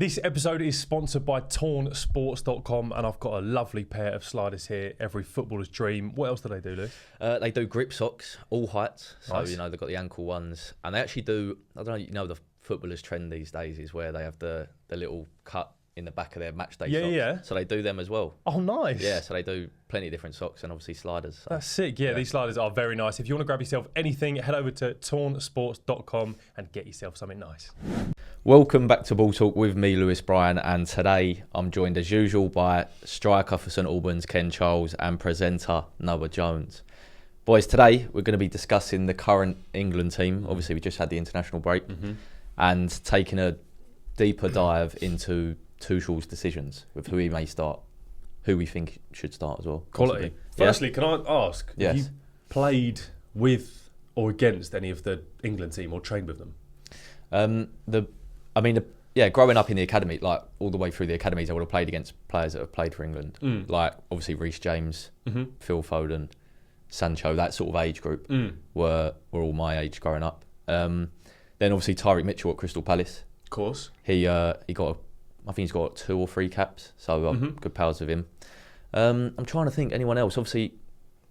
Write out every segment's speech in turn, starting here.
This episode is sponsored by TornSports.com, and I've got a lovely pair of sliders here. Every footballer's dream. What else do they do, Lou? They do grip socks, all heights. So, Nice. they've got the ankle ones. And they actually do, I don't know, the footballers' trend these days is where they have the little cut in the back of their match day socks. Yeah. So they do them as well. Oh, nice. Yeah, so they do plenty of different socks and obviously sliders. So. That's sick. Yeah, these sliders are very nice. If you want to grab yourself anything, head over to TornSports.com and get yourself something nice. Welcome back to Ball Talk with me, Lewis Bryon, and today I'm joined as usual by striker for St Albans, Ken Charles, and presenter Noah Jones. Boys, today we're going to be discussing the current England team. Obviously, we just had the international break, and taking a deeper dive into Tuchel's decisions with who he may start, who we think should start as well. Quality. Firstly, can I ask, Yes. have you played with or against any of the England team or trained with them? Growing up in the academy, like all the way through the academies, I would have played against players that have played for England. Like obviously Reece James, Phil Foden, Sancho, that sort of age group were all my age growing up. Then obviously Tyreek Mitchell at Crystal Palace. Of course. I think he's got 2 or 3 caps, so good powers with him. I'm trying to think anyone else. Obviously,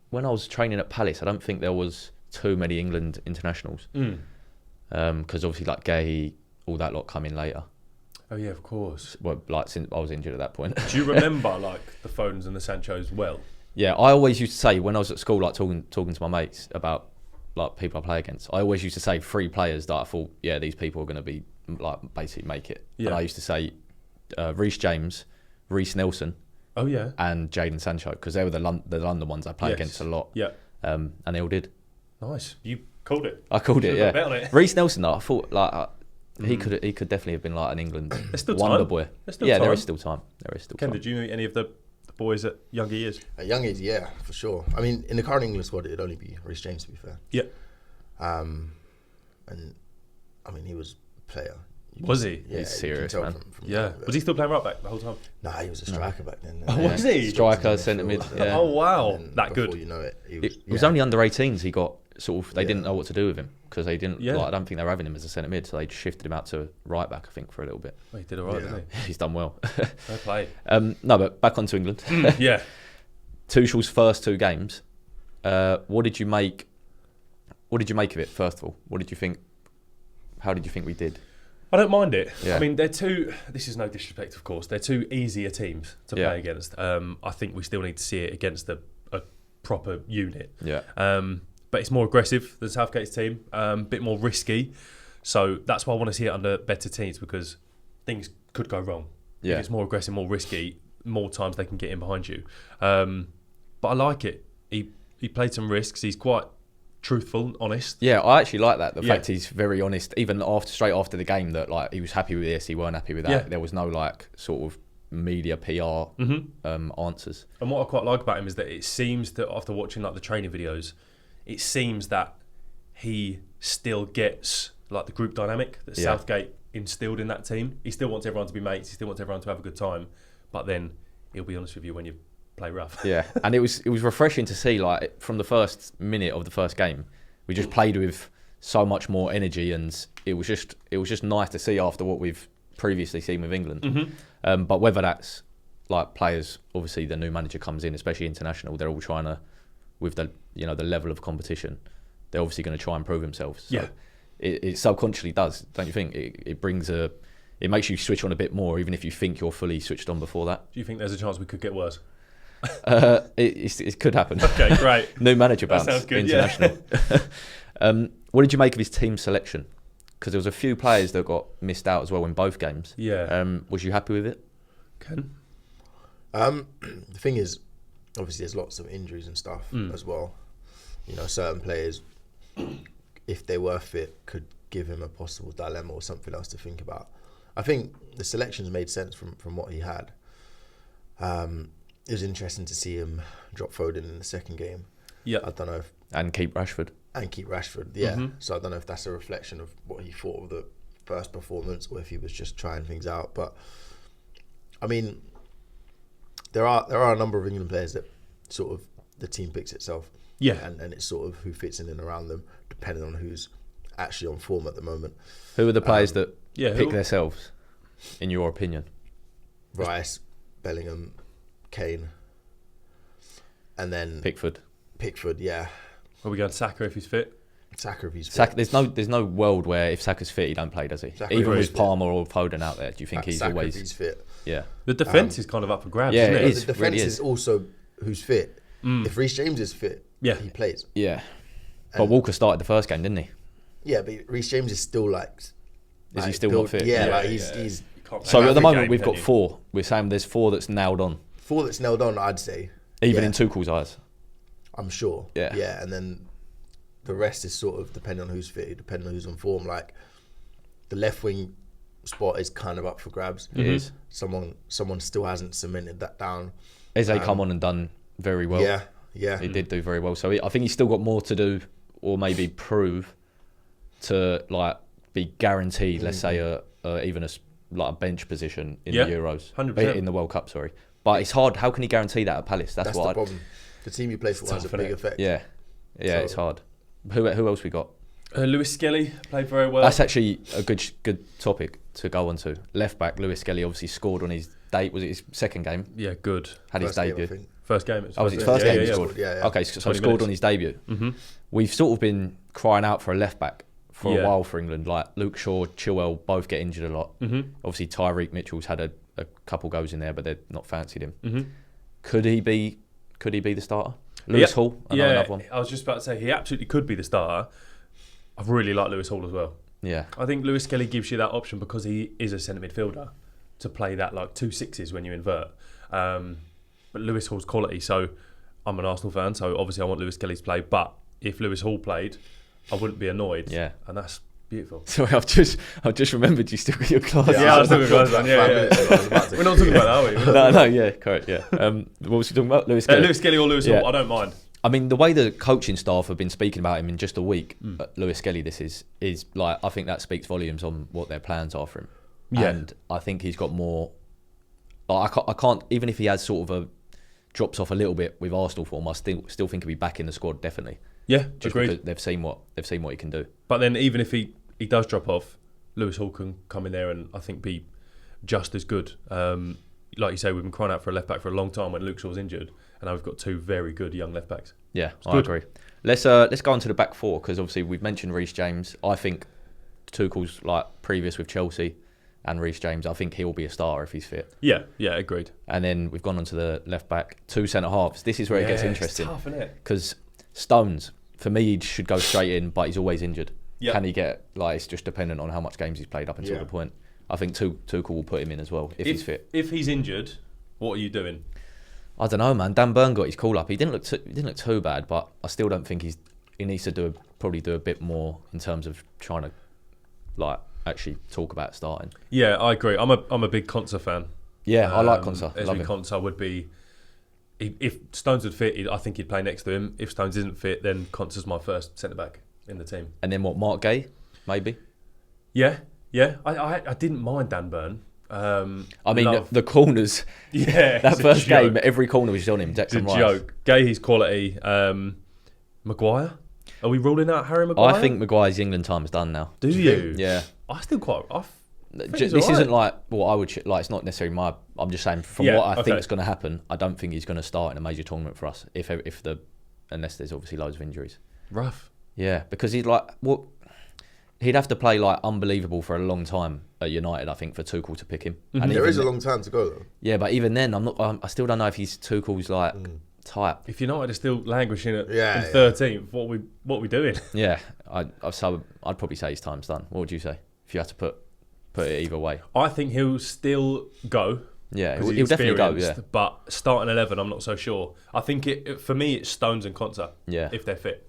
when I was training at Palace, I don't think there was too many England internationals. Because obviously like Gay, all that lot come in later. Oh yeah, of course. Well, like since I was injured at that point. Do you remember like the Fodens and the Sanchos well? Yeah, I always used to say when I was at school, like talking to my mates about like people I play against, I always used to say 3 players that I thought, yeah, these people are going to be like basically make it. Yeah. And I used to say Reece James, Reece Nelson, Oh yeah. and Jadon Sancho, because they were the London ones I played against a lot. Yeah. And they all did. Nice. You called it. I called it. Should've Yeah. bet on it. Reece Nelson, though, I thought like he could definitely have been like an England There's still wonder time. boy. There's still Yeah, time. there is still time. Ken, did you meet any of the boys at younger years? At young age, yeah, for sure. I mean, in the current England squad, it'd only be Reece James, to be fair. Yeah. And I mean, he was a player. Was he? Yeah, He's you serious, can tell man. From Yeah. Was he still playing right back the whole time? Nah, he was a striker back then. Oh, was he? Striker, centre mid. Yeah. Oh wow, And that before good. you know it, It was only under 18s he got sort of. They Yeah. didn't know what to do with him because they didn't. Yeah. Like, I don't think they were having him as a centre mid, so they shifted him out to right back. I think for a little bit. Well, he did all right, Yeah. didn't He's done well. he? Fair play. No, but back onto England. Yeah. Tuchel's first 2 games. What did you make? What did you make of it? First of all, what did you think? How did you think we did? I don't mind it. Yeah. I mean, they're two. This is no disrespect, of course. They're 2 easier teams to Yeah. play against. I think we still need to see it against a proper unit. Yeah. But it's more aggressive than Southgate's team. Bit more risky. So that's why I want to see it under better teams, because things could go wrong. Yeah. If it's more aggressive, more risky, more times they can get in behind you. But I like it. He played some risks. He's quite truthful, honest. Yeah, I actually like that. The Yeah. fact he's very honest, even straight after the game, that like he was happy with this, he weren't happy with that. Yeah. There was no like sort of media PR answers. And what I quite like about him is that it seems that after watching like the training videos, it seems that he still gets like the group dynamic that Yeah. Southgate instilled in that team. He still wants everyone to be mates. He still wants everyone to have a good time. But then he'll be honest with you when you play rough. Yeah, and it was refreshing to see like from the first minute of the first game, we just played with so much more energy, and it was just nice to see after what we've previously seen with England. But whether that's like players, obviously the new manager comes in, especially international, they're all trying to, with the the level of competition, they're obviously going to try and prove themselves. So Yeah. it subconsciously does, don't you think? It makes you switch on a bit more, even if you think you're fully switched on before that. Do you think there's a chance we could get worse? It could happen. Okay, great. New manager That bounce, sounds good, international. What did you make of his team selection? Because there was a few players that got missed out as well in both games. Yeah. Was you happy with it? Ken? The thing is, obviously, there's lots of injuries and stuff as well. Certain players, if they were fit, could give him a possible dilemma or something else to think about. I think the selections made sense from what he had. It was interesting to see him drop Foden in the second game. Yeah. I don't know if And keep Rashford. and keep Rashford. Yeah. So I don't know if that's a reflection of what he thought of the first performance or if he was just trying things out. But I mean, there are a number of England players that sort of the team picks itself. Yeah. And it's sort of who fits in and around them, depending on who's actually on form at the moment. Who are the players that yeah, pick who- themselves? in your opinion? Rice, Bellingham, Kane, and then Pickford. Yeah. Are we going Saka if he's fit? Saka if he's fit. Saka, there's no world where if Saka's fit, he don't play, does he? Saka Even is with fit. Palmer or Foden out there, do you think he's Saka always... if he's fit. Yeah. The defence is kind of up for grabs, yeah, isn't it it? is. The defence really is. is also who's fit. If Reece James is fit, Yeah. he plays. Yeah. But Walker started the first game, didn't he? Yeah, but Reece James is still like... Is he still not fit? Yeah, Yeah, like yeah. he's You can't So play at the every moment, game, we've can got you? 4. We're saying there's 4 that's nailed on, 4 that's nailed on, I'd say. even Yeah. in Tuchel's eyes. I'm sure. Yeah. Yeah, and then the rest is sort of depending on who's fit, depending on who's on form. Like the left wing spot is kind of up for grabs. It is. Someone still hasn't cemented that down. Eze come on and done very well. Yeah. He did do very well. So I think he's still got more to do, or maybe prove to like be guaranteed. Let's say even a bench position in Yeah, the Euros, 100%. in the World Cup. Sorry, but it's hard. How can he guarantee that at Palace? That's That's what. the problem. The team you play for has a tough, big innit? effect. Yeah, So- it's hard. Who else we got? Lewis Skelly played very well. That's actually a good topic to go on to. Left back Lewis Skelly obviously scored on his date. Was it his second game? Yeah, good. Had his First game, I debut. think. First game. It Oh, was it his first game? Yeah, He yeah. scored. Yeah. Okay, so 20 he scored minutes. on his debut. Mm-hmm. We've sort of been crying out for a left back for Yeah. a while for England. Like Luke Shaw, Chilwell both get injured a lot. Mm-hmm. Obviously, Tyreek Mitchell's had a couple goes in there, but they've not fancied him. Mm-hmm. Could he be the starter? Lewis Hall, another one. I was just about to say he absolutely could be the starter. I really like Lewis Hall as well. Yeah, I think Lewis Skelly gives you that option because he is a centre midfielder to play that like 2 6s when you invert. But Lewis Hall's quality, so I'm an Arsenal fan, so obviously I want Lewis Skelly to play. But if Lewis Hall played, I wouldn't be annoyed. Yeah. And that's beautiful. sorry, I've just remembered you still got your glasses. Yeah, I was talking about that. Like Yeah, 5 yeah. minutes ago, I was about to- We're not talking about that, are we? We're not- No, yeah, correct, yeah. What was he talking about? Lewis Skelly. Lewis Skelly or Lewis Yeah. Hall, I don't mind. I mean, the way the coaching staff have been speaking about him in just a week, Lewis Skelly, this is like, I think that speaks volumes on what their plans are for him. Yeah. And I think he's got more. Like, I can't, even if he has sort of drops off a little bit with Arsenal form, I still think he'll be back in the squad definitely. Yeah, Just agreed. because they've seen what he can do. But then even if he does drop off, Lewis Hall can come in there and I think be just as good. Like you say, we've been crying out for a left back for a long time when Luke Shaw's injured, and now we've got 2 very good young left backs. Yeah, I good. agree. Let's go on to the back 4 because obviously we've mentioned Reece James. I think Tuchel's like previous with Chelsea and Reece James. I think he'll be a starter if he's fit. Yeah, agreed. And then we've gone on to the left back, 2 centre halves. This is where it gets interesting. It's tough, isn't it? Because Stones, for me, he should go straight in, but he's always injured. Yeah. Can he get, like, it's just dependent on how much games he's played up until Yeah. the point. I think Tuchel will put him in as well if he's fit. If he's injured, what are you doing? I don't know, man. Dan Burn got his call up. He didn't look too bad, but I still don't think he needs to probably do a bit more in terms of trying to like actually talk about starting. Yeah, I agree. I'm a big Konsa fan. Yeah, I like Konsa. I love Ezri him. Konsa would be. If Stones would fit, I think he'd play next to him. If Stones isn't fit, then Konsa's my first centre back in the team. And then what? Mark Gay, maybe. Yeah. I didn't mind Dan Burn. I mean, the corners. Yeah, That it's a first game, joke. every corner was on him. It's a Declan Rice. joke. Gay's quality. Maguire. Are we ruling out Harry Maguire? I think Maguire's England time is done now. Do you? Yeah. I still quite. think This he's isn't alright. like what I would like. It's not necessarily my. I'm just saying from Yeah, what I think okay. is going to happen. I don't think he's going to start in a major tournament for us. Unless there's obviously loads of injuries. Rough. Yeah, because he'd have to play like unbelievable for a long time at United. I think for Tuchel to pick him. Mm-hmm. And There even is a then- long time to go though. Yeah, but even then, I still don't know if he's Tuchel's like type. If United are still languishing in Yeah. 13th, what we doing? Yeah, I'd probably say his time's done. What would you say if you had to put it either way? I think he'll still go. Yeah, 'cause he'll definitely go. Yeah, experienced, But starting 11, I'm not so sure. I think for me, it's Stones and Konsa. Yeah. If they're fit.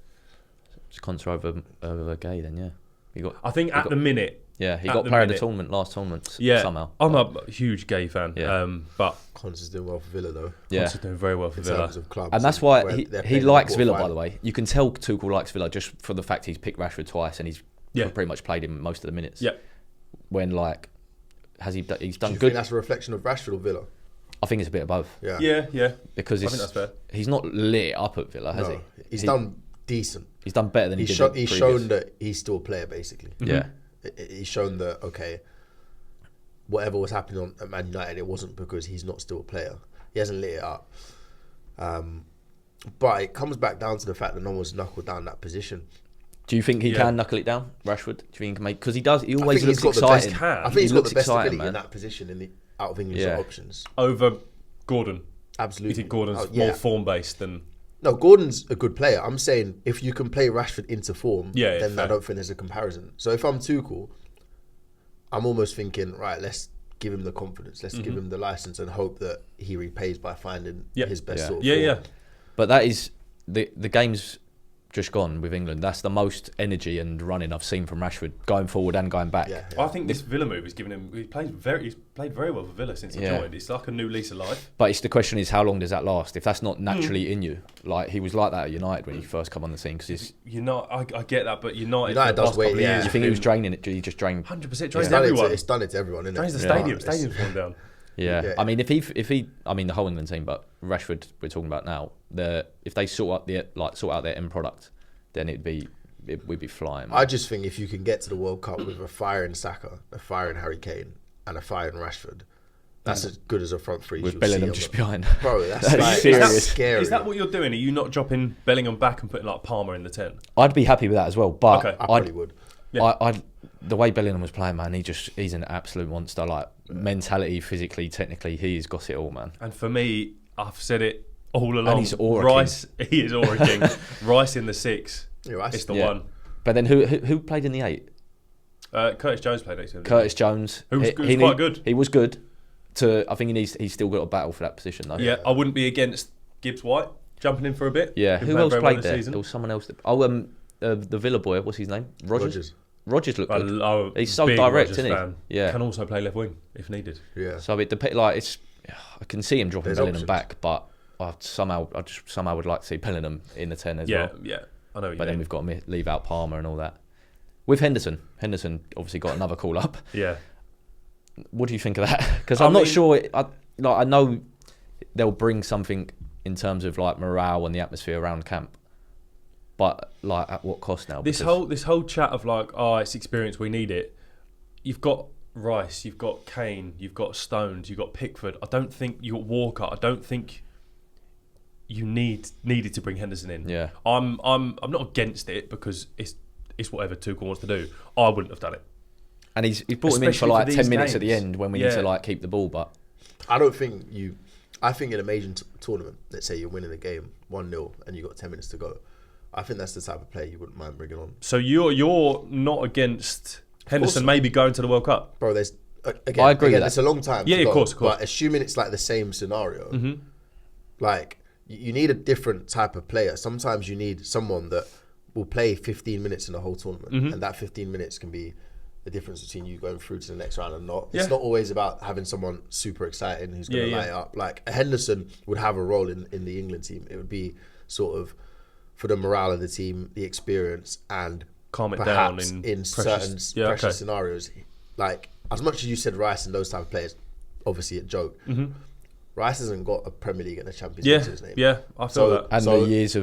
It's Konsa over Gay then. Yeah, he got. I think at the minute. Yeah, he at got the player of the minute- tournament last tournament. Yeah. somehow. I'm a huge Gay fan. Yeah. But Konsa's doing well for Villa though. Yeah, Konsa's doing very well for In Villa. terms of clubs. and that's why where he they're playing likes in Villa. quarter By the way, you can tell Tuchel likes Villa just for the fact he's picked Rashford twice and he's Yeah. pretty much played him most of the minutes. Yeah. When he's Do done you good. think that's a reflection of Rashford or Villa? I think it's a bit of both Yeah. Yeah. because I think that's fair. he's not lit up at Villa, has No, he? he's done decent. He's done better than he He's, did. he's previous. shown that he's still a player basically. Yeah, He's shown that okay, whatever was happening at Man United, it wasn't because he's not still a player. He hasn't lit it up. But it comes back down to the fact that no one's knuckled down that position. Do you think he can knuckle it down, Rashford? Do you think he can make? Because he does. He always looks exciting. I think he's got the best ability in that position out of England's options. Over Gordon. Absolutely. You think Gordon's more form based than? No, Gordon's a good player. I'm saying if you can play Rashford into form, then I don't think there's a comparison. So if I'm Tuchel, I'm almost thinking, right, let's give him the confidence. Let's give him the license and hope that he repays by finding his best sort of form. Yeah. But that is the game's just gone with England. That's the most energy and running I've seen from Rashford going forward and going back. Yeah. I think this Villa move has given him. He's played very well for Villa since he joined. It's like a new lease of life. But the question is, how long does that last? If that's not naturally in you, like he was like that at United when he first come on the scene, because I get that, but United does wait. Years, do you think he was draining it? Did he just drain? 100% drains everyone. It's done it to everyone, isn't it? Drains the stadium. Stadium's falling down. Yeah. I mean, if he, I mean the whole England team, but Rashford we're talking about now. If they sort out their end product, then we'd be flying. Man. I just think if you can get to the World Cup with a firing Saka, a firing Harry Kane, and a firing Rashford, that's as good as a front three. With Bellingham just behind. Bro, that's serious. Scary. Is that what you're doing? Are you not dropping Bellingham back and putting like Palmer in the 10? I'd be happy with that as well, but I probably would. Yeah. The way Bellingham was playing, man, he's an absolute monster. Like mentality, physically, technically, he's got it all, man. And for me, I've said it all along. And he's Aura Rice, he is Aura King. Rice in the 6. It's the one. But then who played in the 8? Curtis Jones played next to him. Curtis Jones, who was quite good. He was good. I think he's still got a battle for that position though. Yeah, I wouldn't be against Gibbs White jumping in for a bit. Yeah, who else played there? There was someone else. The Villa boy, what's his name? Rogers looked good. He's so direct, isn't he? Fan. Yeah, can also play left wing if needed. Yeah. So it depends. Like I can see him dropping Bellingham back, but I somehow would like to see Bellingham in the 10 as well. Yeah. I know what you mean. Then we've got to leave out Palmer and all that. With Henderson obviously got another call up. Yeah. What do you think of that? Because I'm not sure. I know they'll bring something in terms of like morale and the atmosphere around camp, but like at what cost now? This whole chat of like, it's experience, we need it. You've got Rice, you've got Kane, you've got Stones, you've got Pickford. I don't think you got Walker. I don't think you needed to bring Henderson in. Yeah. I'm not against it because it's whatever Tuchel wants to do. I wouldn't have done it. And he brought him in for like 10 minutes games. At the end when we need to like keep the ball. But I don't think I think in a major tournament, let's say you're winning a game 1-0 and you got 10 minutes to go, I think that's the type of player you wouldn't mind bringing on. So you're not against Henderson maybe going to the World Cup? Bro, there's I agree with that. It's a long time. Yeah, to go, of course. But assuming it's like the same scenario, like you need a different type of player. Sometimes you need someone that will play 15 minutes in the whole tournament, and that 15 minutes can be the difference between you going through to the next round and not. It's not always about having someone super exciting who's going to light it up. Like Henderson would have a role in the England team. It would be sort of for the morale of the team, the experience, and calm it down in certain pressure scenarios. Like as much as you said Rice and those type of players, obviously a joke. Rice hasn't got a Premier League and a Champions League to his name. Yeah, I feel that. And the years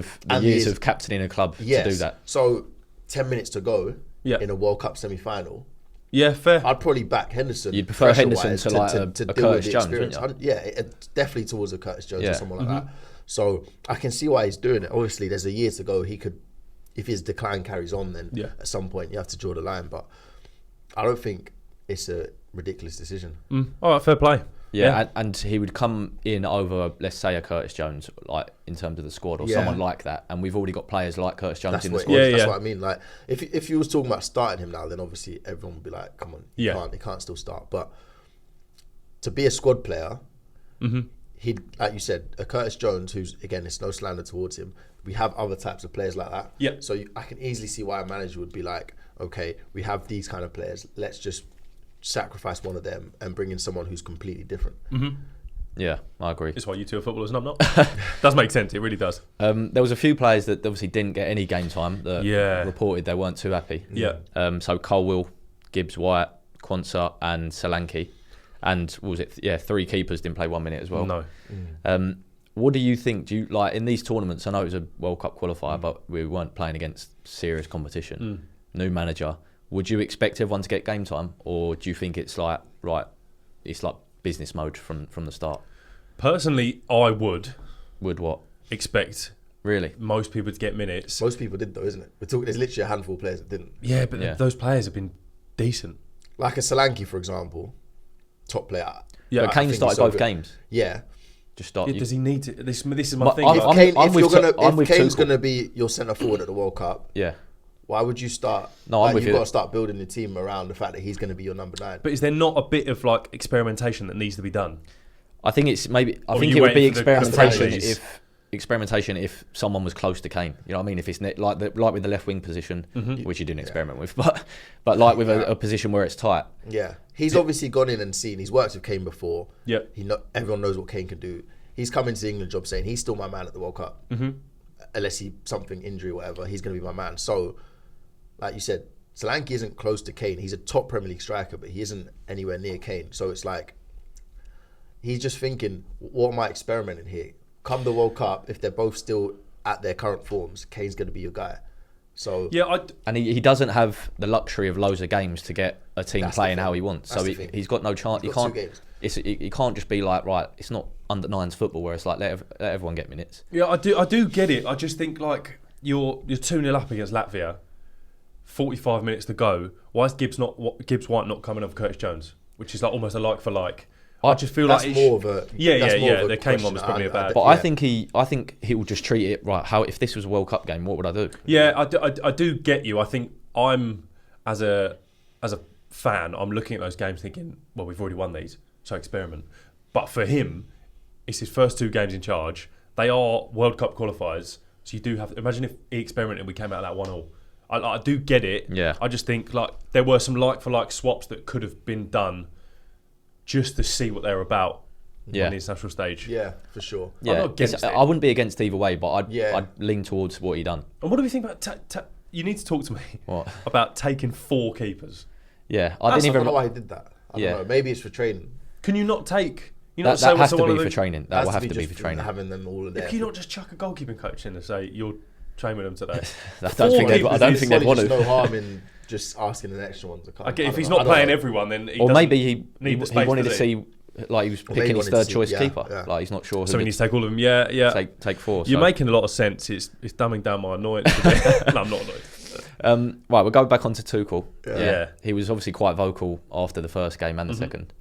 of captaining a club to do that. So 10 minutes to go in a World Cup semi-final. Yeah, fair. I'd probably back Henderson. You'd prefer Henderson to like a Curtis Jones, wouldn't you? Yeah, definitely towards a Curtis Jones or someone like that. So I can see why he's doing it. Obviously, there's a year to go. He could, if his decline carries on, then at some point you have to draw the line. But I don't think it's a ridiculous decision. All right, fair play. Yeah, and he would come in over, let's say, a Curtis Jones, like in terms of the squad, or someone like that. And we've already got players like Curtis Jones in the squad. That's what I mean. Like, if you was talking about starting him now, then obviously everyone would be like, "Come on, he can't still start." But to be a squad player, he'd, like you said, a Curtis Jones, who's again, it's no slander towards him. We have other types of players like that. Yeah. So I can easily see why a manager would be like, "Okay, we have these kind of players. Let's just sacrifice one of them and bring in someone who's completely different." Yeah, I agree. That's why you two are footballers and I'm not. Does make sense. It really does. There was a few players that obviously didn't get any game time that reported they weren't too happy. Yeah. So Colwill, Gibbs White, Quansah and Solanke. And what was it? Yeah, 3 keepers didn't play 1 minute as well. No. What do you think? Do you like in these tournaments? I know it was a World Cup qualifier, but we weren't playing against serious competition. New manager. Would you expect everyone to get game time, or do you think it's like, right, it's like business mode from the start? Personally, I would What? expect Really? most people to get minutes. Most people did though, isn't it? We're talking. There's literally a handful of players that didn't. Yeah, but those players have been decent. Like a Solanke, for example, top player. Yeah, But Kane started both games. Yeah. Just start. Does he need to? This is my But thing. If, I'm if Kane's Tuchel. going to be your centre forward at the World Cup, Yeah. why would you start? No, I'm with you've you. got to start building the team around the fact that he's going to be your number 9. But is there not a bit of like experimentation that needs to be done? I think it's maybe. I Or think you it would be waiting for the experimentation friendlies? if someone was close to Kane. You know what I mean? If it's like with the left wing position, which you didn't experiment with, but like with a position where it's tight. Yeah, he's obviously gone in and seen. He's worked with Kane before. Yeah. Everyone knows what Kane can do. He's come into the England job saying he's still my man at the World Cup. Unless he something injury or whatever, he's going to be my man. So, like you said, Solanke isn't close to Kane. He's a top Premier League striker, but he isn't anywhere near Kane. So it's like he's just thinking, what am I experimenting here? Come the World Cup, if they're both still at their current forms, Kane's going to be your guy. So Yeah, And he doesn't have the luxury of loads of games to get a team That's the playing thing. how he wants. That's So the thing. he's got no chance. He's You got can't. 2 games. He can't just be like, right, it's not under 9s football where it's like let everyone get minutes. yeah, I do get it. I just think like you're 2-0 up against Latvia, 45 minutes to go. Why is Gibbs White not coming off Curtis Jones, which is like almost a like for like? I just feel that's like more of a The Kane one was probably a bad. But I think he will just treat it right. How if this was a World Cup game, what would I do? Yeah, I do get you. I think I'm as a fan, I'm looking at those games thinking, well, we've already won these, so experiment. But for him, it's his first 2 games in charge. They are World Cup qualifiers, so you do have. Imagine if he experimented and we came out of that 1-1. I do get it. Yeah. I just think like there were some like for like swaps that could have been done, just to see what they're about on the international stage. Yeah, for sure. I'm not against it. I wouldn't be against either way, but I'd Yeah. lean towards what he done. And what do we think about? You need to talk to me What? about taking 4 keepers. Yeah, I didn't don't even. know why he did that. I don't know. Maybe it's for training. Can you not take? You That, not say that has what's to one be of for the, training. That will have to be just for training. having them all in there. Can you not just chuck a goalkeeping coach in and say you'll train with them today? I don't think they'd want There's to. no harm in just asking an extra one to come. I get if he's don't not know. playing everyone, then he Or doesn't maybe he need the space, wanted to does he? see, like he was maybe picking he his wanted to third see- choice yeah, keeper. yeah. Like he's not sure So who he to needs to take all of them. Yeah. take 4. You're so. making a lot of sense. It's dumbing down my annoyance a bit. No, I'm not annoyed. Right, we'll go back onto Tuchel. Yeah. He was obviously quite vocal after the first game and the second.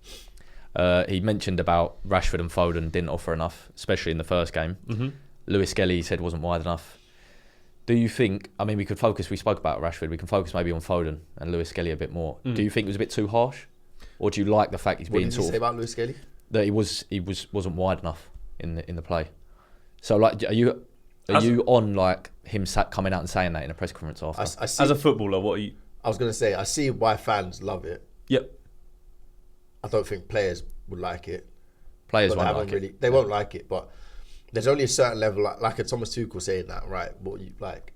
He mentioned about Rashford and Foden didn't offer enough, especially in the first game. Lewis Skelly said wasn't wide enough. Do you think, I mean, we spoke about Rashford, we can focus maybe on Foden and Lewis Skelly a bit more. Do you think it was a bit too harsh? Or do you like the fact he's What being did you sort say of, about Lewis Skelly? that he wasn't wide enough in the play? So like, are you on like him coming out and saying that in a press conference after? I see, As a footballer, what are you? I was going to say, I see why fans love it. Yep. I don't think players would like it. Players But won't like it. They won't like it, but there's only a certain level, like a Thomas Tuchel saying that, right? What you like?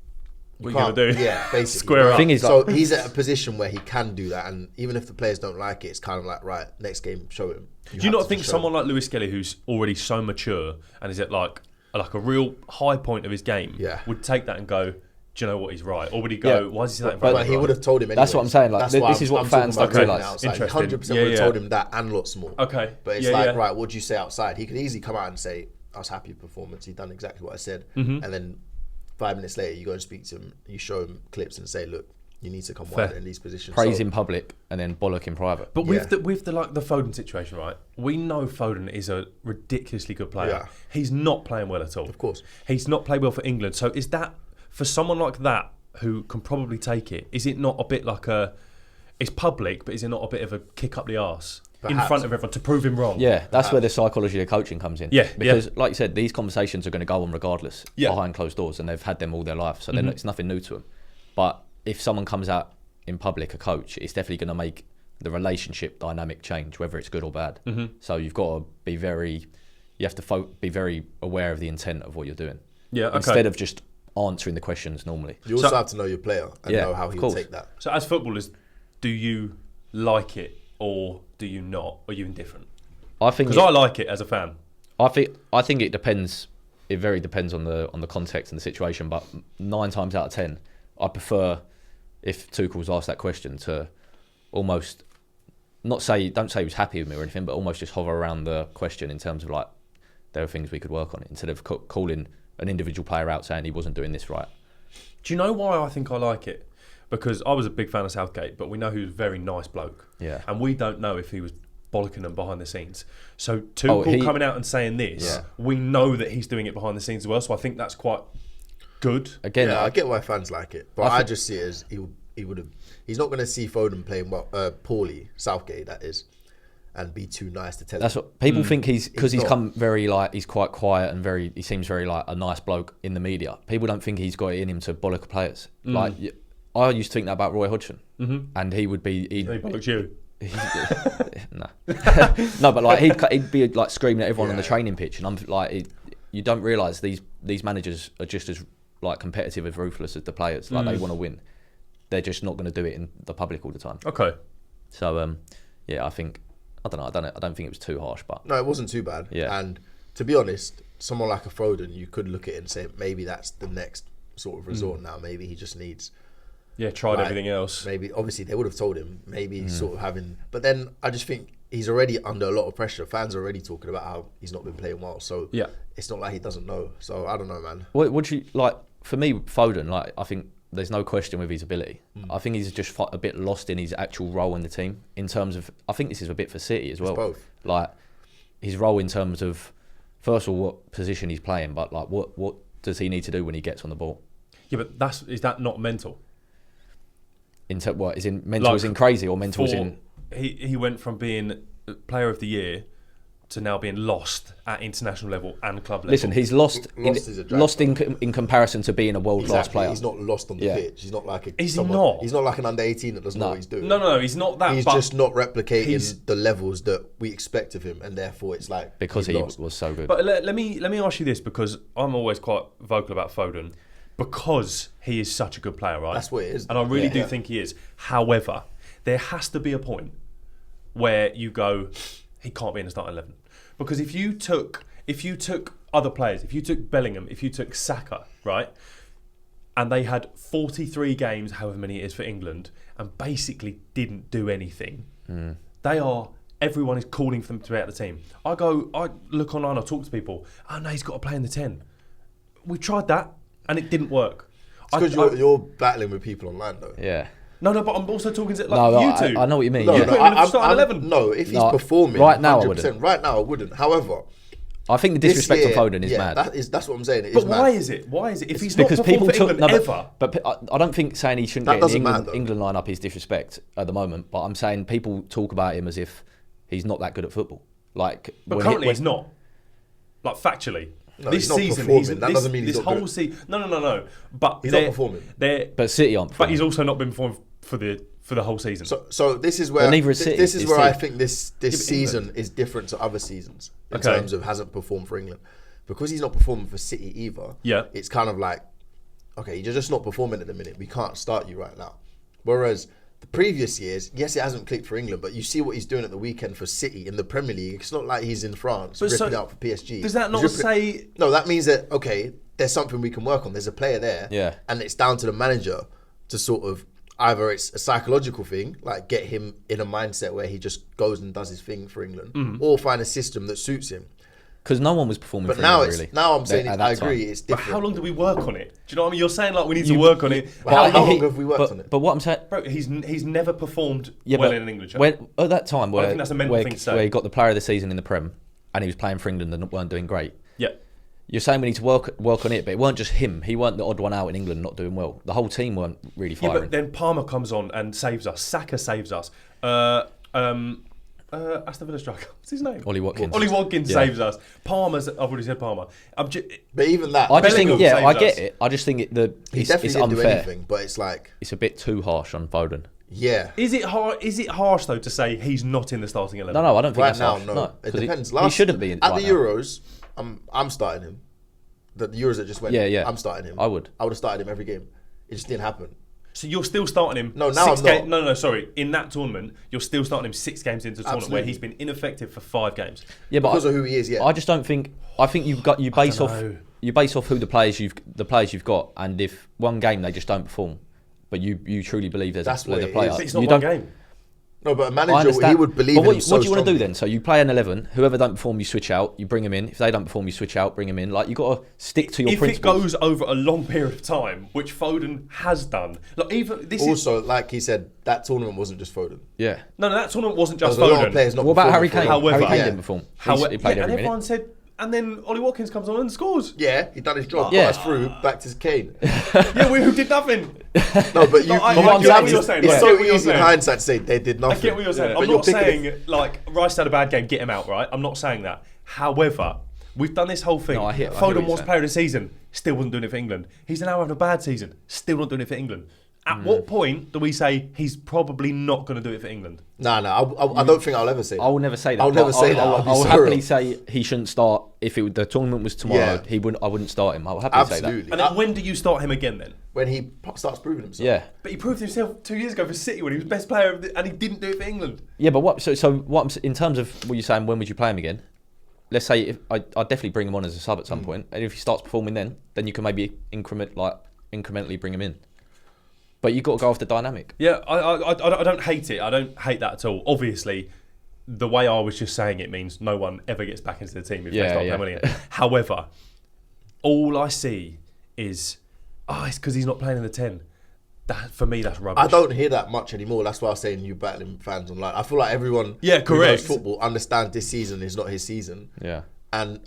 What you gonna do? Yeah, basically. Square right? up. Thing is, so like- he's at a position where he can do that, and even if the players don't like it, it's kind of like, right, next game, show him. Do you have not to think show someone him. like Lewis Skelly, who's already so mature and is at like a real high point of his game, Yeah. would take that and go, do you know what, he's right? Or would he go, Yeah. why is he saying that? in But front But of he everyone? would have told him. That's what I'm saying, like, That's this why is what I'm fans talking don't about realise. outside. He Interesting. 100% Yeah, would have yeah. told him that and lots more. Okay. But it's Yeah, like, yeah. right, what do you say outside? He could easily come out and say, I was happy with performance. He done exactly what I said. Mm-hmm. And then 5 minutes later, you go and speak to him. You show him clips and say, look, you need to come Fair. wider in these positions. Praise So- in public and then bollock in private. But Yeah. with the like the Foden situation, right? We know Foden is a ridiculously good player. Yeah. He's not playing well at all. Of course. He's not played well for England. So is that for someone like that who can probably take it? Is it not a bit like it's public, but is it not a bit of a kick up the arse in Perhaps. front of everyone to prove him wrong? Yeah, that's where the psychology of coaching comes in. Yeah, Because, like you said, these conversations are going to go on regardless behind closed doors, and they've had them all their life, so then it's nothing new to them. But if someone comes out in public, a coach, it's definitely going to make the relationship dynamic change, whether it's good or bad. So you've got to be you have to be very aware of the intent of what you're doing. Yeah. Okay. Instead of just answering the questions normally. You also So- have to know your player and Yeah, know how of he'll course. take that. So as footballers, do you like it or do you not? Or are you indifferent? I think Because I like it as a fan. I think it depends. It very depends on the context and the situation. But 9 times out of 10, I prefer if Tuchel's asked that question to almost don't say he was happy with me or anything, but almost just hover around the question in terms of like there are things we could work on instead of calling an individual player out saying he wasn't doing this right. Do you know why I think I like it? Because I was a big fan of Southgate, but we know he was a very nice bloke. Yeah. And we don't know if he was bollocking them behind the scenes. So Tuchel coming out and saying this, we know that he's doing it behind the scenes as well. So I think that's quite good. Again, I get why fans like it, but I just see it as he's not going to see Foden playing poorly, Southgate that is, and be too nice to tell him. That's what people think he's come very like he's quite quiet and he seems very like a nice bloke in the media. People don't think he's got it in him to bollock players. Like I used to think that about Roy Hodgson, and he would be he bollocked you. No, no, but like he'd be like screaming at everyone on the training pitch, and I'm like, you don't realise these managers are just as like competitive and ruthless as the players. Like they want to win. They're just not going to do it in the public all the time. Okay. So I think I don't think it was too harsh, but no, it wasn't too bad. Yeah. And to be honest, someone like a Foden, you could look at it and say maybe that's the next sort of resort now. Maybe he just needs. Yeah, tried everything else. Maybe, obviously, they would have told him. Maybe he's sort of having... But then I just think he's already under a lot of pressure. Fans are already talking about how he's not been playing well. So it's not like he doesn't know. So I don't know, man. What would you... Like, for me, Foden, like, I think there's no question with his ability. I think he's just a bit lost in his actual role in the team. In terms of... I think this is a bit for City as well. It's both. Like, his role in terms of... First of all, what position he's playing, but, like, what does he need to do when he gets on the ball? Yeah, but is that not mental? What is in mental? Like, is in crazy or mental? Is in he went from being Player of the Year to now being lost at international level and club level. Listen, he's lost in comparison to being a world class player. He's not lost on the pitch. He's not like He's not like an under 18 that doesn't know what he's doing. No, he's not that. He's just not replicating the levels that we expect of him, and therefore it's like because he was so good. But let me ask you this, because I'm always quite vocal about Foden. Because he is such a good player, right? That's what it is. And I really do think he is. However, there has to be a point where you go, he can't be in the starting 11. Because if you took other players, if you took Bellingham, if you took Saka, right, and they had 43 games, however many it is for England, and basically didn't do anything, everyone is calling for them to be out of the team. I look online, I talk to people, no, he's got to play in the 10. We tried that. And it didn't work. It's because you're battling with people online, though. Yeah. No, but I'm also talking to you two. I know what you mean. No, I'm starting 11. No, if he's performing, right now 100%, I wouldn't. Right now I wouldn't. However, I think the disrespect of Foden is mad. That's what I'm saying. But why is it? Why is it? If he's not performed for England ever. But I don't think saying he shouldn't get in the England lineup is disrespect at the moment. But I'm saying people talk about him as if he's not that good at football. But currently he's not. Like factually. No, this season, that doesn't mean he's not good. Season. No. But he's not performing. But City aren't. But he's also not been performing for the whole season. So this is where this is where I think this season is different to other seasons in terms of hasn't performed for England, because he's not performing for City either. Yeah, it's kind of like, okay, you're just not performing at the minute. We can't start you right now. Whereas the previous years, yes, it hasn't clicked for England, but you see what he's doing at the weekend for City in the Premier League. It's not like he's in France ripping out for PSG. Does that not say... No, that means that, okay, there's something we can work on. There's a player there. And it's down to the manager to sort of, either it's a psychological thing, like get him in a mindset where he just goes and does his thing for England, or find a system that suits him. Because no one was performing for now England, really. Now I'm saying I agree, it's different. But how long do we work on it? Do you know what I mean? You're saying like we need to work on it. How long have we worked on it? But what I'm saying... Bro, he's never performed well in an English shirt. At that time where, I think that's a mental thing to say. Where he got the player of the season in the Prem and he was playing for England and weren't doing great. Yeah. You're saying we need to work on it, but it weren't just him. He weren't the odd one out in England not doing well. The whole team weren't really firing. Yeah, but then Palmer comes on and saves us. Saka saves us. Aston Villa striker. What's his name? Ollie Watkins. Ollie Watkins saves us. Palmer's... I've already said Palmer. But even that... I just think... Yeah, I get it. I just think he definitely didn't do anything, but it's like... It's a bit too harsh on Foden. Yeah. Is it harsh, though, to say he's not in the starting 11? No, I don't think right it's now, harsh. No, it depends. He shouldn't be in at the Euros, I'm starting him. The Euros that just went, I'm starting him. I would have started him every game. It just didn't happen. So you're still starting him? No, now I'm not. No, sorry. In that tournament, you're still starting him 6 games into the tournament where he's been ineffective for 5 games. Yeah, but because of who he is. Yeah, I just don't think. I think you base off who the players you've got, and if one game they just don't perform, but you truly believe there's a player. It's not one game. No, but a I manager, understand. he would believe But in what, him so what do you want to do strongly. then? So you play an 11. Whoever don't perform, you switch out. You bring them in. If they don't perform, you switch out. Bring them in. Like you got to stick to your If principles. it goes over a long period of time, which Foden has done, like even this is Also, like he said, that tournament wasn't just Foden. Yeah. no, that tournament wasn't There just was a lot of Foden. players not What about Harry performing Kane? for a long However- Harry Kane Yeah. didn't perform. However, He played and every minute. everyone said, and then Ollie Watkins comes on and scores. Yeah, he done his job. Yeah. Got us through back to Kane. Yeah, who did nothing. No, but you, I you- get you- what you're saying. it's I so get what you're easy in saying. hindsight to say they did I nothing. get what you're saying. But I'm you're not picking saying it- like Rice had a bad game, get him out, right? I'm not saying that. However, we've done this whole thing. No, I hear what Foden you're was saying. player of the season, still wasn't doing it for England. He's now having a bad season, still not doing it for England. At what point do we say he's probably not going to do it for England? No, I don't think I'll ever say that. I will never say that. I'll never but say that. I'll be I'll so happily wrong. say he shouldn't start if the tournament was tomorrow. Yeah. I wouldn't start him. I'll happily say that. Absolutely. And then when do you start him again then? When he starts proving himself. Yeah, But he proved himself 2 years ago for City when he was best player of and he didn't do it for England. yeah. But what? So what? In terms of what you're saying, when would you play him again? Let's say if I'd definitely bring him on as a sub at some point, and if he starts performing, then you can maybe incrementally bring him in. But you got to go off the dynamic. Yeah, I don't hate it. I don't hate that at all. Obviously, the way I was just saying it means no one ever gets back into the team if they start playing money. However, all I see is, it's because he's not playing in the 10. That, for me, that's rubbish. I don't hear that much anymore. That's why I was saying you battling fans online. I feel like everyone Yeah, who correct. knows football understands this season is not his season. Yeah. And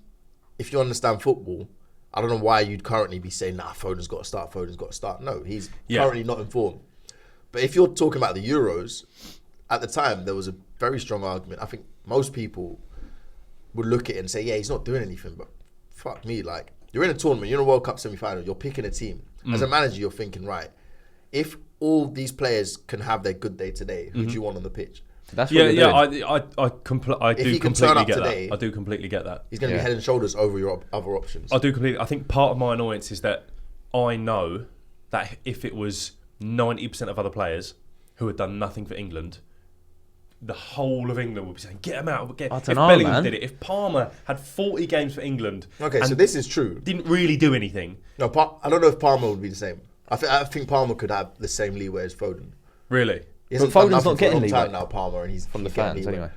if you understand football, I don't know why you'd currently be saying, Foden's got to start. No, he's currently not informed. But if you're talking about the Euros, at the time, there was a very strong argument. I think most people would look at it and say, yeah, he's not doing anything. But fuck me, like, you're in a tournament, you're in a World Cup semi-final, you're picking a team. As a manager, you're thinking, right, if all these players can have their good day today, who do you want on the pitch? That's what Yeah, you're doing. I If do he can turn completely up get today- that. I do completely get that. He's going to be head and shoulders over your other options. I do completely. I think part of my annoyance is that I know that if it was 90% of other players who had done nothing for England, the whole of England would be saying, "Get him out." I If don't know, Bellingham man. did it, if Palmer had 40 games for England, Okay, and so this is true. didn't really do anything, No, I don't know if Palmer would be the same. I think Palmer could have the same leeway as Foden. really. He hasn't But done Foden's nothing not for a getting long time leeway. now, Palmer, and he's From the getting fans, leeway.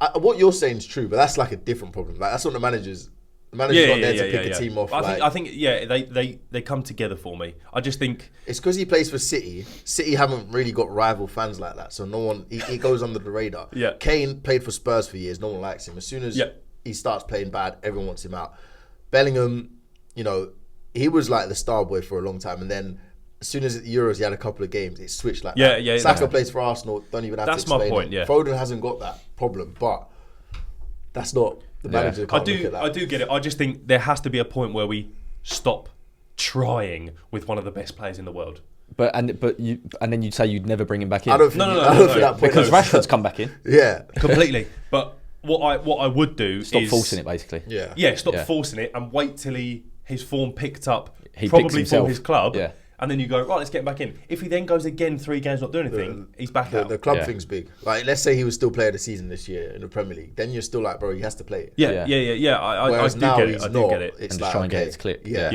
anyway. What you're saying is true, but that's like a different problem. Like that's not the manager's. The manager's not there to pick a team off. I think they come together for me. I just think it's because he plays for City. City haven't really got rival fans like that, so no one. He goes under the radar. Yeah. Kane played for Spurs for years. No one likes him. As soon as he starts playing bad, everyone wants him out. Bellingham, he was like the star boy for a long time, and then as soon as the Euros, he had a couple of games. It switched like that. Yeah. Saka plays for Arsenal. Don't even have That's to my explain point, it. yeah. Foden hasn't got that problem, but that's not the manager. I Can't look at that. I do get it. I just think there has to be a point where we stop trying with one of the best players in the world. But then you'd say you'd never bring him back in. I don't think. No, I don't think that point because is- Rashford's come back in. Yeah. Completely. But what I would do Stop is forcing it, basically. Yeah. stop Yeah. forcing it and wait till his form picked up, He picks probably for himself. his club. Yeah. And then you go, right, let's get him back in. If he then goes again 3 games not doing anything, he's back out. The club Yeah. thing's big. Like, let's say he was still player of the season this year in the Premier League. Then you're still like, bro, he has to play it. Yeah. I Whereas do now get it. he's I do not. get it. It's And like, just try and get okay, it to click. Yeah.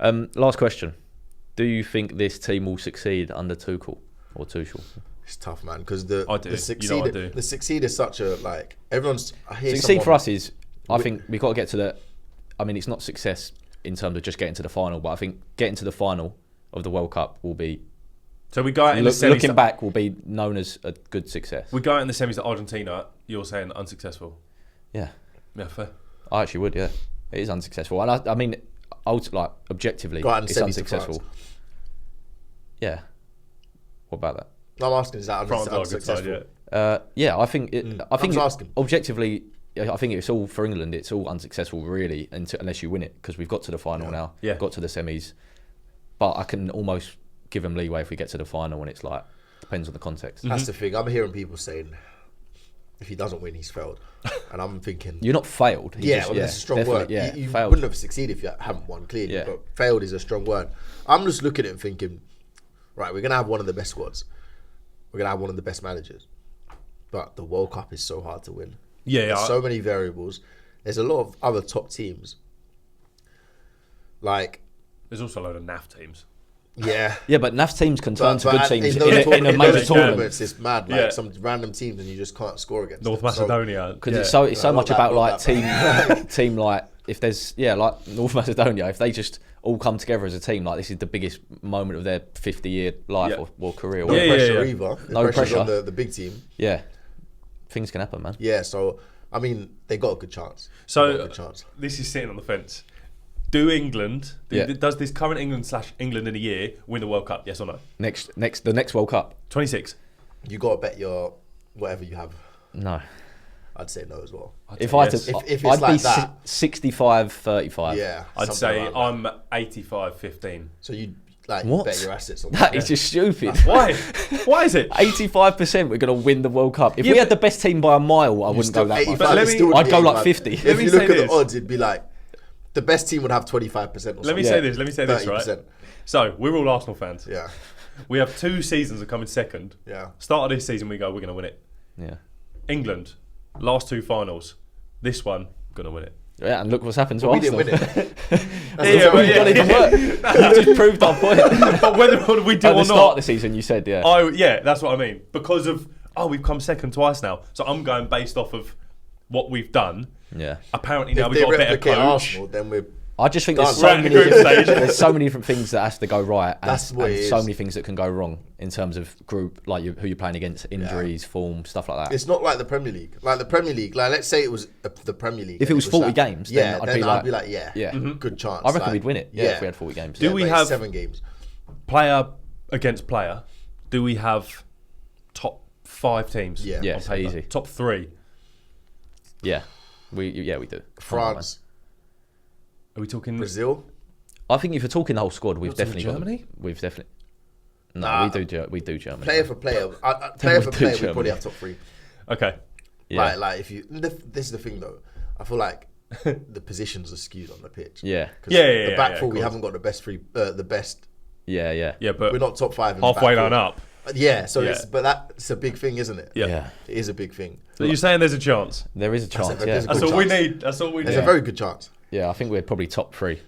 Yeah. Last question. Do you think this team will succeed under Tuchel or Tuchel? It's tough, man, because I do. the succeed, I do. the succeed is such a, like, everyone's... I hear Succeed someone- for us is, I think we've got to get to the... I mean, it's not success in terms of just getting to the final, but I think getting to the final of the World Cup will be... So we go out in the semis. Looking back, will be known as a good success. We go out in the semis to Argentina. You're saying unsuccessful. Yeah. Yeah, fair. I actually would, yeah. It is unsuccessful. And I mean, objectively, Go out in the it's semis to unsuccessful. France. Yeah. What about that? No, I'm asking, is that France are a good unsuccessful? side, yeah. Yeah, I think I think just asking. objectively, I think it's all for England. It's all unsuccessful, really, unless you win it, because we've got to the final now. Yeah. Got to the semis, but I can almost give them leeway if we get to the final, when it's like depends on the context. That's the thing. I'm hearing people saying, if he doesn't win, he's failed. And I'm thinking... You're not failed. That's a strong definitely, word. Yeah, You failed. wouldn't have succeeded if you haven't won, clearly. Yeah. But failed is a strong word. I'm just looking at it and thinking, right, we're going to have one of the best squads. We're going to have one of the best managers. But the World Cup is so hard to win. Yeah, There's so many variables. There's a lot of other top teams. Like... There's also a load of naff teams. Yeah. Yeah, but NAF teams can turn to good teams in those in a major tournament. tournaments, it's mad. Like Yeah. some random teams, and you just can't score against North them. So- Macedonia. Because yeah. it's so No, much not about that- like not team that team like if there's like North Macedonia, if they just all come together as a team, like this is the biggest moment of their 50-year life Yeah. or career. no Yeah, pressure yeah. either. The No pressure's pressure. on the big team. Yeah, things can happen, man. Yeah, so I mean, they got a good chance. So They got a good chance. this is sitting on the fence. Do England? Yeah. Does this current England in a year win the World Cup? Yes or no? The next World Cup. 26. You got to bet your whatever you have. No. I'd say no as well. If I had yes. to, If it's I'd like be that. 65-35. Yeah, I'd something say around that. I'm 85-15. So you like What? bet your assets on That that. is just stupid. Why? Why is it? 85% we're going to win the World Cup. If Yeah, we had but- the best team by a mile, I wouldn't go that much. But let me- I'd go like 50. Let If me you say look at this. the odds, it'd be like the best team would have 25% or something. Let me say this. Let me say this, right? 30%. So we're all Arsenal fans. Yeah, We have 2 seasons of coming second. yeah. Start of this season, we go, we're going to win it. Yeah. England, last 2 finals. This one, going to win it. Yeah, and look what's happened to We Arsenal. didn't win it. Yeah, but It doesn't even work. You just proved our point. But whether we do At the or start not, of the season, you said, yeah. yeah, that's what I mean. Because of we've come second twice now, so I'm going based off of what we've done. Yeah. Apparently now If we've they got a better replicate coach. Arsenal, then we're I just think there's We're so at the many group stage. there's so many different things that has to go right, and, That's what and it so is. many things that can go wrong in terms of group, like who you're playing against, injuries, form, stuff like that. It's not like the Premier League. Like the Premier League, like let's say it was the Premier League. If and it was 40 like, games, then I'd be like, yeah, yeah. good chance. I reckon like, we'd win it. Yeah, if we had 40 games. Do yeah, we but it's have- 7 games? Player against player, do we have top 5 teams? Yeah. Yeah, on so paper? easy. Top 3. Yeah, we do. France, Are we talking Brazil. I think if you're talking the whole squad, we've Not talking definitely got them. Germany? We've definitely. No, Nah. we do Germany. Player for player, player for do player, we Germany. probably have top 3. Okay. Yeah. Like if you, this is the thing though. I feel like the positions are skewed on the pitch. Yeah. 'Cause Yeah, the back yeah, four, of we course. haven't got the best the best. Yeah, yeah. Yeah, but We're not top 5 in halfway the back line four. up. Yeah, so Yeah. it's but that's a big thing, isn't it? Yeah. Yeah. It is a big thing. So you're saying there's a chance? There is a chance, a- yeah. there's a That's good all we chance. need. That's all we There's need. a very good chance. Yeah, I think we're probably top 3.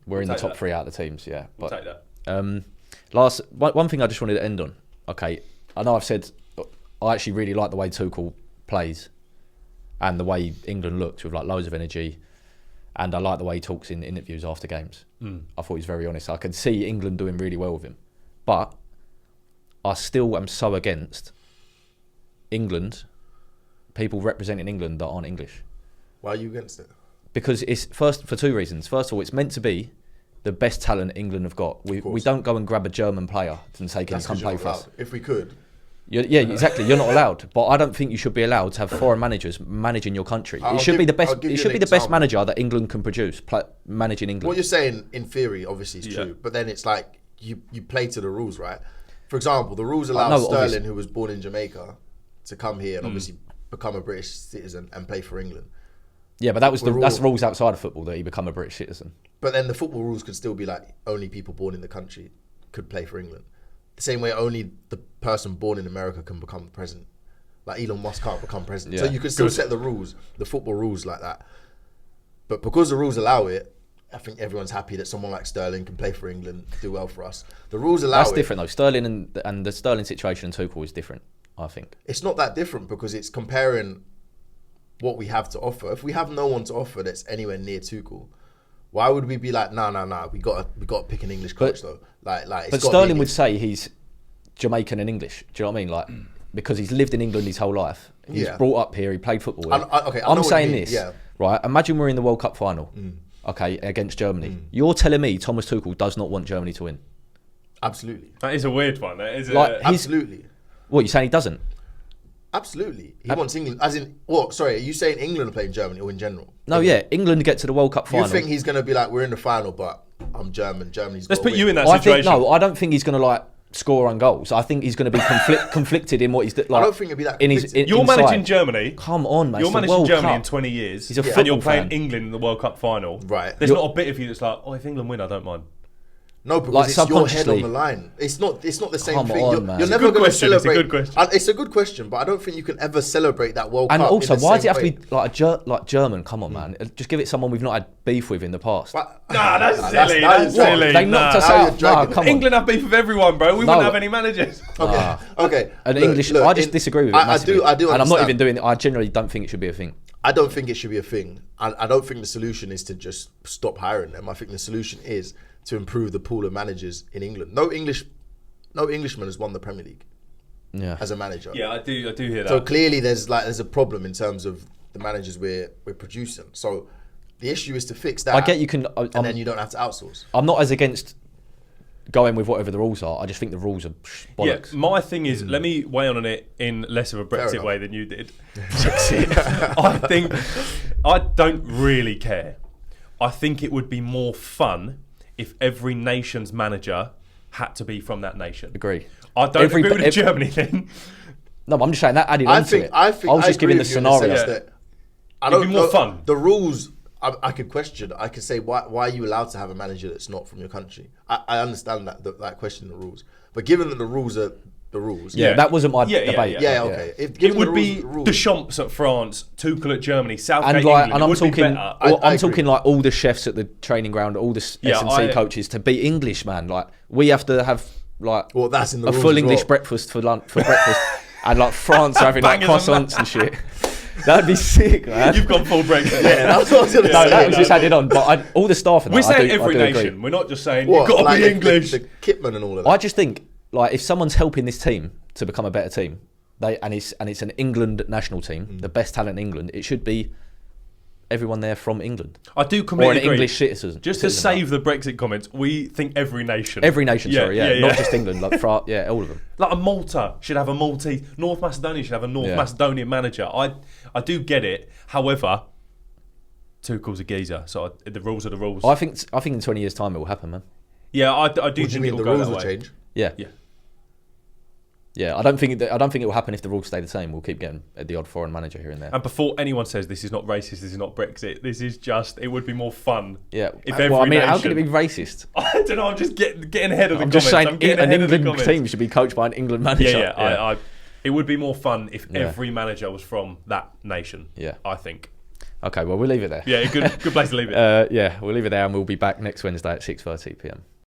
We're in the take top that. 3 out of the teams, yeah. We'll But take that. one thing I just wanted to end on. Okay, I know I've said I actually really like the way Tuchel plays and the way England looked with like loads of energy, and I like the way he talks in interviews after games. I thought he was very honest. I could see England doing really well with him, but I still am so against England, people representing England that aren't English. Why are you against it? Because it's first for 2 reasons. First of all, it's meant to be the best talent England have got. We course. don't go and grab a German player and say, "Can you come 'cause you're play not for us?" allowed. If we could, Yeah, exactly. You're not allowed. But I don't think you should be allowed to have foreign managers managing your country. I'll It should give- be the best. I'll give It you should an be the best example. manager that England can produce, managing England. what you're saying in theory obviously is Yeah. true, but then it's like you play to the rules, right? For example, the rules allow no, Sterling, obviously. who was born in Jamaica, to come here and Mm. obviously become a British citizen and play for England. Yeah, but that's We're all- rules outside of football that he become a British citizen. But then the football rules could still be like only people born in the country could play for England. The same way only the person born in America can become president. Like Elon Musk can't become president. So Yeah. you can still Good. set the rules, the football rules like that. But because the rules allow it, I think everyone's happy that someone like Sterling can play for England, do well for us. The rules allow That's it. different though. Sterling and the Sterling situation and Tuchel is different. I think. It's not that different because it's comparing what we have to offer. If we have no one to offer that's anywhere near Tuchel, why would we be like, nah, we got to pick an English coach though? Like, it's But gotta be Sterling an would say he's Jamaican and English. Do you know what I mean? Like because he's lived in England his whole life. He's Yeah. brought up here. He played football. Here. Okay, I know I'm what you saying mean, this. yeah. Right. Imagine we're in the World Cup final. Okay, against Germany. You're telling me Thomas Tuchel does not want Germany to win? Absolutely. That is a weird one. That is Like, a, he's- Absolutely. What, you saying he doesn't? Absolutely. He wants England, as in, what, sorry, are you saying England playing Germany or in general? No, yeah. England get to the World Cup final. You think he's going to be like, we're in the final, but I'm German, Germany's let's gotta put you win. in that I think situation. no. I don't think he's going to like score on goals. I think he's going to be conflicted in what he's like. I don't think it'd be that in his. conflicted. You're inside. managing Germany. Come on, man. You're it's the managing World Germany Cup. in 20 years, He's a and you're football playing fan. England in the World Cup final. Right. There's You're- not a bit of you that's like, oh, if England win, I don't mind. No, because Like, it's your head on subconsciously. the line. It's not the same Come thing. on, man. You're It's a never good going to question, it's a celebrate. good question. It's a good question, but I don't think you can ever celebrate that World And Cup. also, in the why does same it have way. to be like German? Come on, man. Just give it someone we've not had beef with in the past. But- Nah, that's Nah, silly. now That's you're silly. dragging- They knocked us Now you're out. Nah, dragging come it. on. England have beef with everyone, bro. We No. wouldn't have any managers. Okay, okay. An Look, English. look, I just disagree with it. I massively. do. And I'm not understand. even doing it. I generally don't think it should be a thing. I don't think it should be a thing. I don't think the solution is to just stop hiring them. I think the solution is to improve the pool of managers in England. No Englishman has won the Premier League Yeah. as a manager. Yeah, I do hear that. So clearly, there's a problem in terms of the managers we're producing. So the issue is to fix that. I get you can. and then you don't have to outsource. I'm not as against going with whatever the rules are. I just think the rules are bollocks. Yeah, my thing is, let me weigh on it in less of a Brexit enough. way than you did. I think I don't really care. I think it would be more fun if every nation's manager had to be from that nation. Agree. I don't agree with the Germany thing. No, but I'm just saying that added on to it. I think was just agree giving the with you in the scenario. sense that I It'd don't be more know- fun. The rules I could question. I could say why are you allowed to have a manager that's not from your country? I understand that question, the rules, but given that the rules are the rules, Yeah, that wasn't my Yeah, yeah, debate. yeah. okay. If It given would the be rules, are the rules, Deschamps at France, Tuchel at Germany, Southgate And like, England. and It I'm would be talking, better. I I'm agree. talking like all the chefs at the training ground, all the Yeah, S&C coaches to be English, man. Like we have to have like well, that's in the a rules full as English well. breakfast for lunch for breakfast, and like France are having like Bangers and croissants and shit. That'd be sick, man. You've gone full Brexit. Yeah, that's what I was going to No, say. that was just added on. But all the staff and We're that, saying I every do nation. agree. We're not just saying What, you've got to like be English. the kitman and all of that. I just think like if someone's helping this team to become a better team, it's an England national team, the best talent in England. It should be everyone there from England I do or completely an agree. English citizen. Just to citizen, save the Brexit comments, we think every nation. every nation, Yeah, sorry, yeah, yeah, not yeah. just England, like France, yeah, all of them. Like a Malta should have a Maltese. North Macedonia should have a North Yeah. Macedonian manager. I do get it. However, Tuchel's a geezer, so the rules are the rules. I think in 20 years' time it will happen, man. Yeah, I do What do you think mean it'll the go rules that will way. change? Yeah, Yeah. yeah. I don't think it will happen if the rules stay the same. We'll keep getting the odd foreign manager here and there. And before anyone says this is not racist, this is not Brexit, this is just, it would be more fun. Yeah. If Well, I every mean, how can it be nation- racist? I don't know, I'm just getting ahead of the I'm comments. just saying I'm getting an ahead of the England comments. team should be coached by an England manager. Yeah, yeah. It would be more fun if Yeah. every manager was from that nation. Yeah. I think. Okay, well, we'll leave it there. Yeah, good place to leave it. Yeah, we'll leave it there and we'll be back next Wednesday at 6:30 p.m.